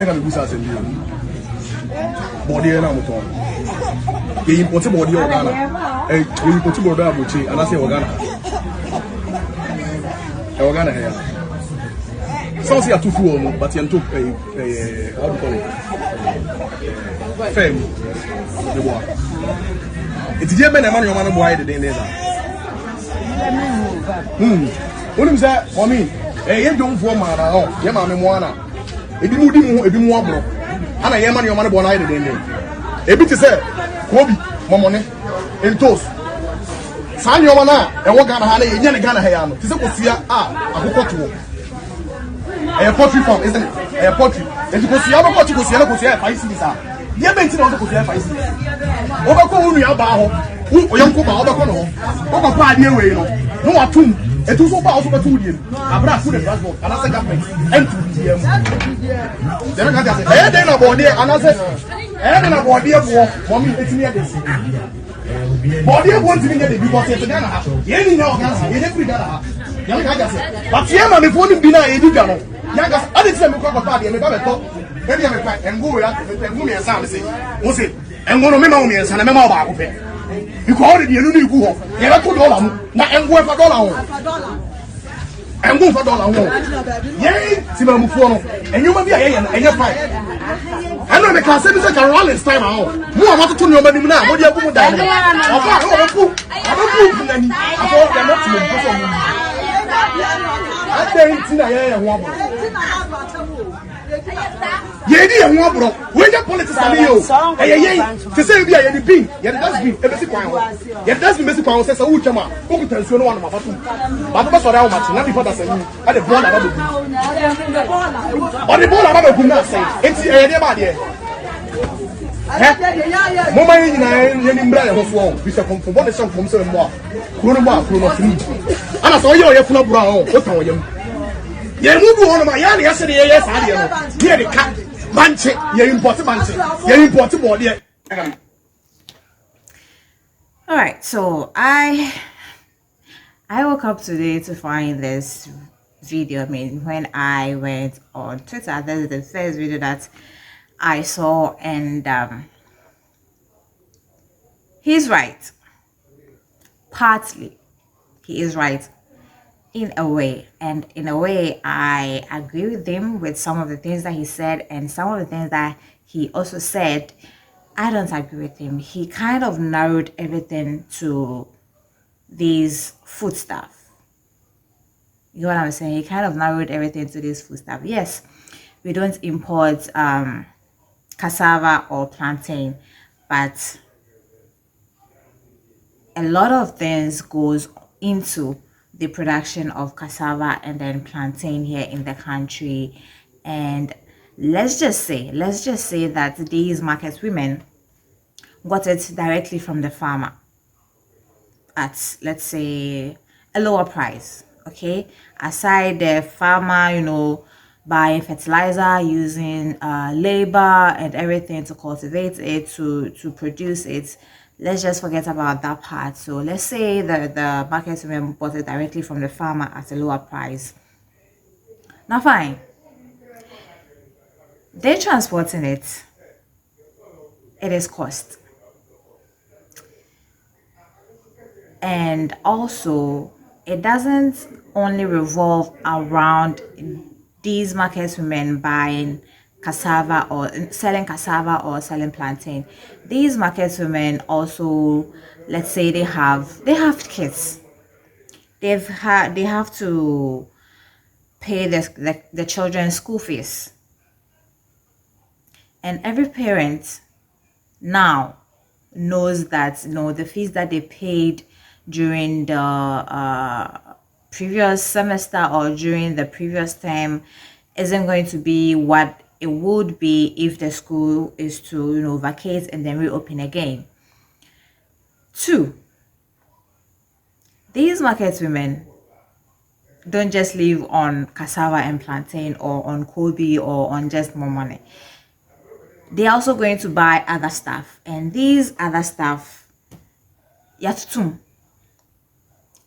can be business and body and I'm on. You import body organa. You import body abuchi, and I say organa. Organa here. Some say too full, but you took a how do you call it? Fame. The boy. It's the man your man boy the day there. When you say for me, you don't form my own. You mammy moana. If you move, bro. And I am your man boy the day there. A bit to say, Kobe, Momone, and toast. Sign your man, and what kind of honey, and Gana Hayano. This is what we are. I got to a poultry farm, isn't it? A poultry. And you go see other poultry, go see other poultry, I see this. You have been to the poultry, I see. Overcome your bow, who young Copa, overcome. Over 5 years away, no one tomb. It was over also 2 years. I brought food and transport, and I said, and 2 years. Then I got a head in a body, and I said, head in a body of war, mommy, it's near this. Body of one thing because it's a Ghana. You know, you never got but here, my phone is been a Dugano. Yangas, I didn't say, party, and maybe I'm a and go out and move and sound. Was it? And one of my moments and a memo about it. You called it, you knew you go. You have $2, not and worth $1. And move $1. Yay, Simon Mufono, and you may be a and you're fine. I know the class is like a rolling time out. More want to know about him now. What do you put down? I Yedi and Wabro, when the politics are you, to say we are the being, yet that's been a basic one. Yet that's been basic one says a Uchama, who can tell you one of my bathroom. But that's what I want, not before that's a at the ball about the ball about the Guna say, it's a idea. Mama in Brother of War, Bishop from what is some from some more. Kuruma, Kuruma, and I saw you full of brown, what are you? You move on my yard yesterday, yes, I did. Here the cat, Manche, you import Manche, you import body. All right, so I woke up today to find this video. I mean, when I went on Twitter, this is the first video that I saw, and he's right. Partly, he is right. In a way, and in a way I agree with him with some of the things that he said, and some of the things that he also said I don't agree with him. He kind of narrowed everything to these food stuff. You know what I'm saying? He kind of narrowed everything to this food stuff. Yes, we don't import cassava or plantain, but a lot of things goes into the production of cassava and then plantain here in the country. And let's just say that these market women got it directly from the farmer at, let's say, a lower price. Okay, aside the farmer, you know, buying fertilizer, using labor and everything to cultivate it, to produce it, let's just forget about that part. So let's say that the market women bought it directly from the farmer at a lower price. Now fine, they're transporting it, it is cost. And also, it doesn't only revolve around these market women buying cassava or selling plantain. These market women also, let's say they have kids. They have to pay the children's school fees. And every parent now knows that, you know, the fees that they paid during the previous semester or during the previous term isn't going to be what it would be if the school is to, you know, vacate and then reopen again. 2, these market women don't just live on cassava and plantain or on Kobe or on just more money. They're also going to buy other stuff, and these other stuff, yatutum.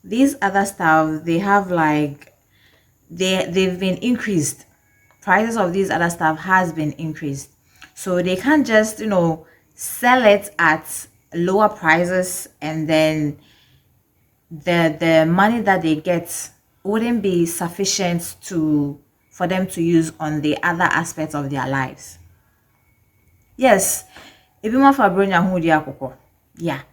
These other stuff, they have like they've been increased prices of these other stuff has been increased. So they can't just, sell it at lower prices, and then the money that they get wouldn't be sufficient for them to use on the other aspects of their lives. Yes, ebi mo fa bronya ho di akoko. Yeah.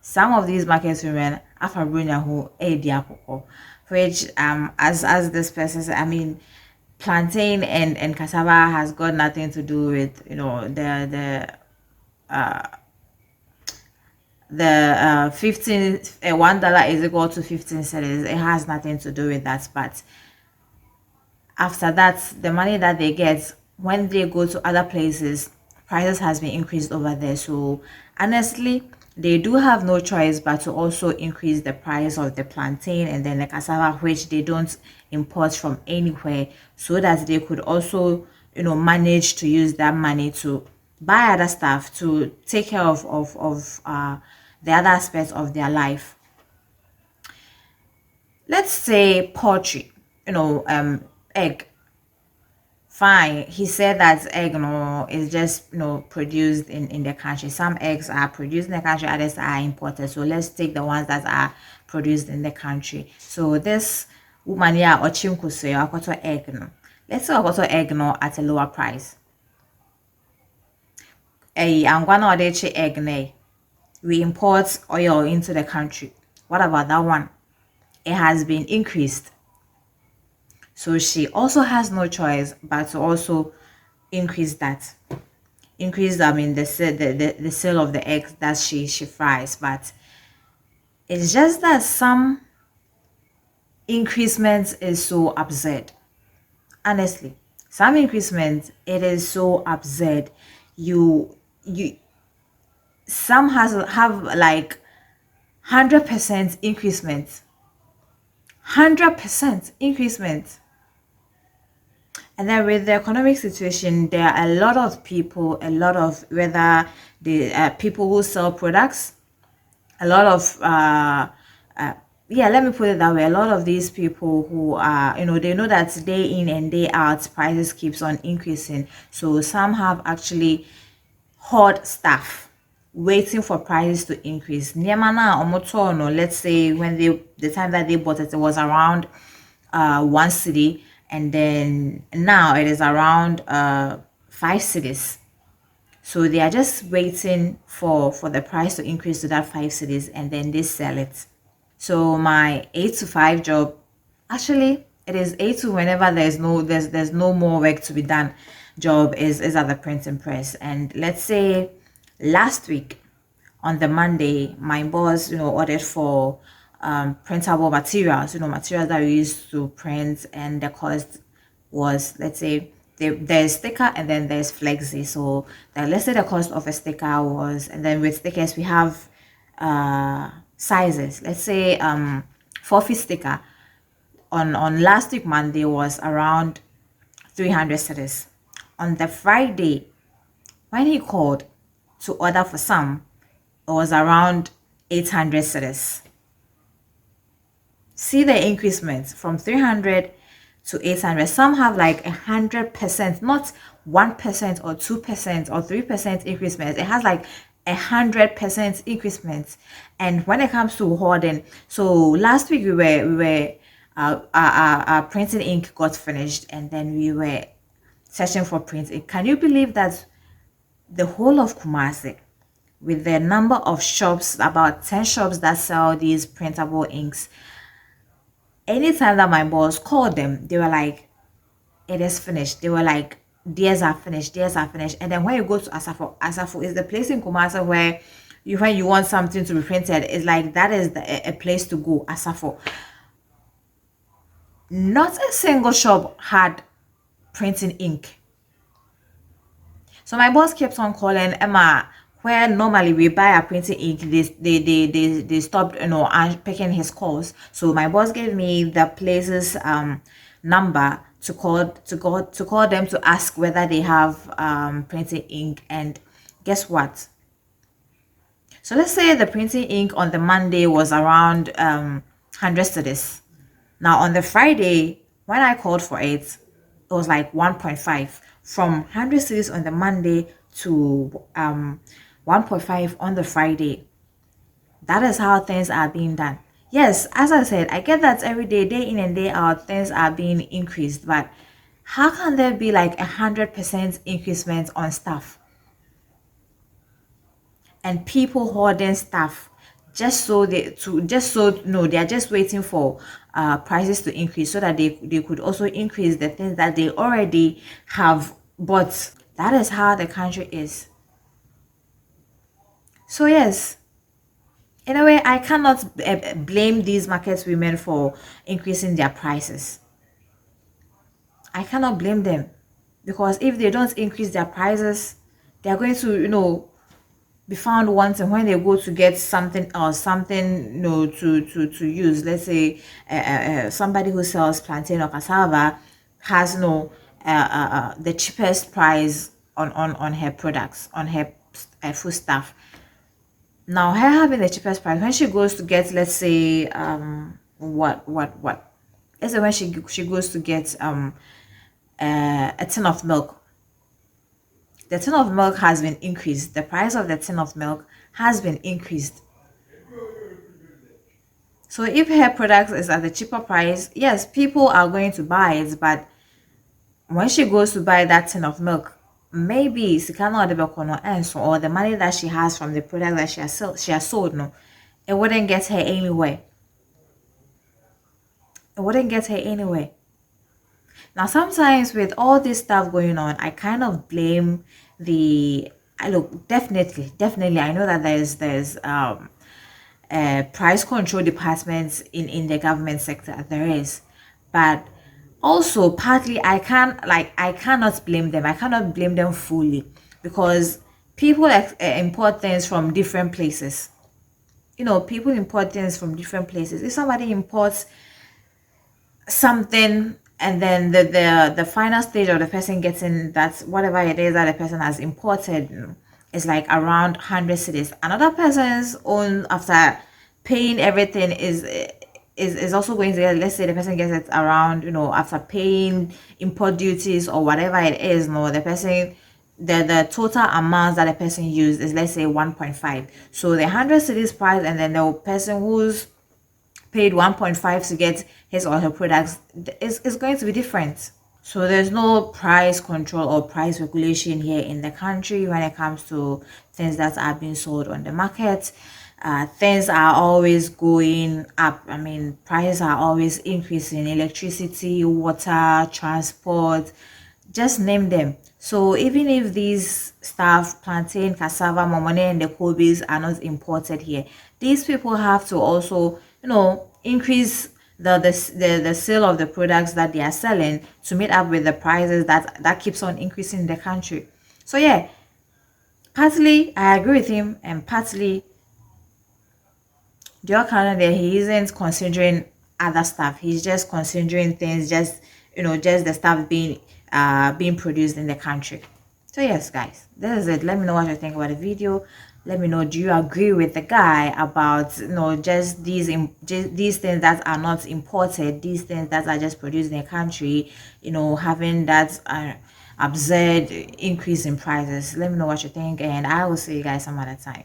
Some of these market women afa bronya ho di akoko, which as this person said, I mean, plantain and cassava has got nothing to do with, the 15 $1 is equal to 15 cedis. It has nothing to do with that. But after that, the money that they get when they go to other places, prices has been increased over there. So honestly, they do have no choice but to also increase the price of the plantain and then the cassava, which they don't import from anywhere, so that they could also, manage to use that money to buy other stuff, to take care of the other aspects of their life. Let's say poultry, egg. Fine, he said that egg, is just, produced in the country. Some eggs are produced in the country, others are imported. So let's take the ones that are produced in the country. So this woman here, or chimkuse, I got egg, let's say I got egg, at a lower price. I'm gonna order egg, we import oil into the country. What about that one? It has been increased. So she also has no choice but to also increase that. Increase, I mean, the sale of the eggs that she fries. But it's just that some increasement is so absurd. Honestly, some increasement, it is so absurd. Some have like 100% increasement. 100% increasement. And then with the economic situation, there are a lot of people, whether the people who sell products, a lot of yeah, let me put it that way, a lot of these people who are, they know that day in and day out prices keeps on increasing. So some have actually hoard stuff waiting for prices to increase. Let's say when the time that they bought it, it was around 1 city, and then now it is around 5 cities. So they are just waiting for the price to increase to that 5 cities, and then they sell it. So my 8 to 5 job, actually it is 8 to whenever there's no more work to be done, job is at the printing press. And let's say last week on the Monday, my boss, ordered for printable materials, materials that we use to print, and the cost was, let's say, there's sticker and then there's flexi. So let's say the cost of a sticker was, and then with stickers we have sizes. Let's say 4-feet sticker on last week Monday was around 300 cedis. On the Friday, when he called to order for some, it was around 800 cedis. See the increment from 300 to 800. Some have like 100%, not 1% or 2% or 3% increment. It has like 100% increment. And when it comes to hoarding, so last week we were our printing ink got finished, and then we were searching for print ink. Can you believe that the whole of Kumasi, with the number of shops, about 10 shops that sell these printable inks, anytime that my boss called them, they were like, it is finished. They were like, theirs are finished, theirs are finished. And then when you go to Asafo is the place in Kumasi where when you want something to be printed, it's like that is a place to go, Asafo. Not a single shop had printing ink. So my boss kept on calling, Emma, where normally we buy a printing ink, they stopped, picking his calls. So my boss gave me the place's number to call them to ask whether they have printing ink. And guess what? So let's say the printing ink on the Monday was around 100 cedis. Now on the Friday, when I called for it, it was like 1.5, from 100 cities on the Monday to 1.5 on the Friday. That is how things are being done. Yes, as I said, I get that every day, day in and day out, things are being increased, but how can there be like 100% increasement on stuff and people hoarding stuff just so they're just waiting for prices to increase so that they could also increase the things that they already have bought. That is how the country is. So yes, in a way, I cannot blame these market women for increasing their prices. I cannot blame them, because if they don't increase their prices, they are going to, be found wanting when they go to get something or something, to use. Let's say somebody who sells plantain or cassava has the cheapest price on her products, on her food stuff. Now, her having the cheapest price, when she goes to get, let's say, what, let's say when she goes to get a tin of milk, the tin of milk has been increased. The price of the tin of milk has been increased. So if her product is at a cheaper price, yes, people are going to buy it, but when she goes to buy that tin of milk, maybe or the money that she has from the product that she has sold, no, it wouldn't get her anywhere. It wouldn't get her anywhere. Now, sometimes with all this stuff going on, I kind of blame I look, definitely, I know that there's price control departments in the government sector. There is, but also partly I cannot blame them. I cannot blame them fully, because people import things from different places. People import things from different places. If somebody imports something, and then the final stage of the person getting that whatever it is that the person has imported is like around 100 cities, another person's own, after paying everything, is also going to get, let's say the person gets it around, after paying import duties or whatever it is, the person, the total amount that the person used is, let's say, 1.5. So the 100 cities price, and then the person who's paid 1.5 to get his or her products is going to be different. So there's no price control or price regulation here in the country when it comes to things that are being sold on the market. Things are always going up. I mean, prices are always increasing. Electricity, water, transport, just name them. So even if these stuff, plantain, cassava, momone, and the kobis are not imported here, these people have to also, increase the sale of the products that they are selling to meet up with the prices that keeps on increasing in the country. So yeah, partly I agree with him, and partly the other Canada, he isn't considering other stuff. He's just considering things, just just the stuff being produced in the country. So yes, guys, this is it. Let me know what you think about the video. Let me know, do you agree with the guy about just these things that are not imported, these things that are just produced in the country, having that absurd increase in prices? Let me know what you think, and I will see you guys some other time.